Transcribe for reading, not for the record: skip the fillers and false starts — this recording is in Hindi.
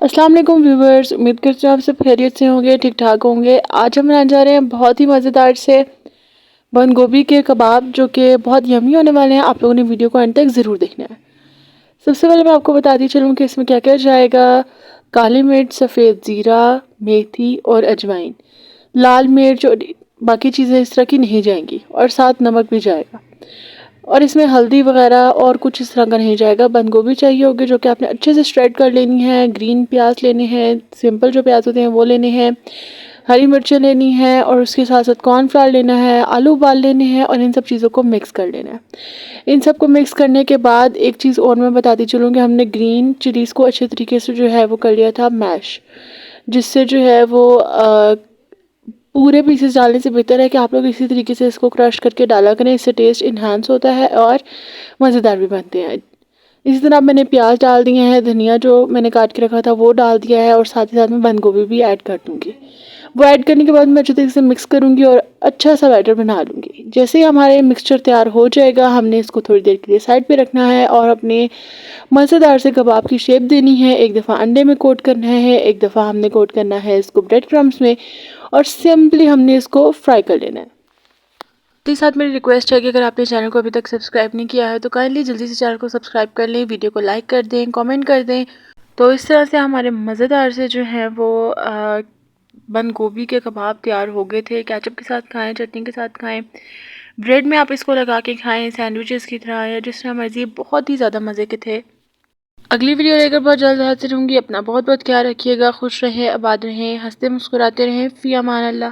अस्सलाम वालेकुम व्यूवर्स, उम्मीद करती हूँ आप सब खैरियत से होंगे, ठीक ठाक होंगे। आज हम बनाने जा रहे हैं बहुत ही मज़ेदार से बंद गोभी के कबाब, जो कि बहुत यमी होने वाले हैं। आप लोगों ने वीडियो को अंत तक ज़रूर देखना है। सबसे पहले मैं आपको बताती चलूँ कि इसमें क्या क्या जाएगा। काली मिर्च, सफ़ेद ज़ीरा, मेथी और अजवाइन, लाल मिर्च और बाकी चीज़ें इस तरह की नहीं जाएंगी, और साथ नमक भी जाएगा। और इसमें हल्दी वगैरह और कुछ इस तरह का नहीं जाएगा। बंद गोभी चाहिए होगी, जो कि आपने अच्छे से श्रेड कर लेनी है। ग्रीन प्याज लेने हैं, सिंपल जो प्याज होते हैं वो लेने हैं। हरी मिर्चें लेनी है, और उसके साथ साथ कॉर्नफ्लावर लेना है, आलू उबाल लेने हैं, और इन सब चीज़ों को मिक्स कर लेना है। इन सब को मिक्स करने के बाद एक चीज़ और मैं बताती चलूँ कि हमने ग्रीन चिलीज़ को अच्छे तरीके से जो है वो कर लिया था मैश, जिससे जो है वो पूरे पीसेस डालने से बेहतर है कि आप लोग इसी तरीके से इसको क्रश करके डाला करें। इससे टेस्ट इन्हांस होता है और मज़ेदार भी बनते हैं। इसी तरह मैंने प्याज डाल दिए हैं, धनिया जो मैंने काट के रखा था वो डाल दिया है, और साथ ही साथ मैं बंद गोभी भी ऐड कर दूँगी। वो ऐड करने के बाद मैं अच्छे तरीके से मिक्स करूँगी और अच्छा सा बैटर बना लूँगी। जैसे ही हमारे मिक्सचर तैयार हो जाएगा, हमने इसको थोड़ी देर के लिए साइड पे रखना है और अपने मज़ेदार से कबाब की शेप देनी है। एक दफ़ा अंडे में कोट करना है, एक दफ़ा हमने कोट करना है इसको ब्रेड क्रम्स में, और सिंपली हमने इसको फ्राई कर लेना है। तो साथ मेरी रिक्वेस्ट है कि अगर आपने चैनल को अभी तक सब्सक्राइब नहीं किया है तो काइंडली जल्दी से चैनल को सब्सक्राइब कर लें, वीडियो को लाइक कर दें, कमेंट कर दें। तो इस तरह से हमारे मज़ेदार से जो है वो बंद गोभी के कबाब तैयार हो गए थे। केचप के साथ खाएं, चटनी के साथ खाएं, ब्रेड में आप इसको लगा के खाएं, सैंडविचेस की तरह या जिस तरह मर्जी। बहुत ही ज़्यादा मज़े के थे। अगली वीडियो लेकर बहुत जल्द हाजिर होंगी। अपना बहुत बहुत ख्याल रखिएगा। खुश रहें, आबाद रहें, हंसते मुस्कुराते रहें। फ़ी अमान अल्लाह।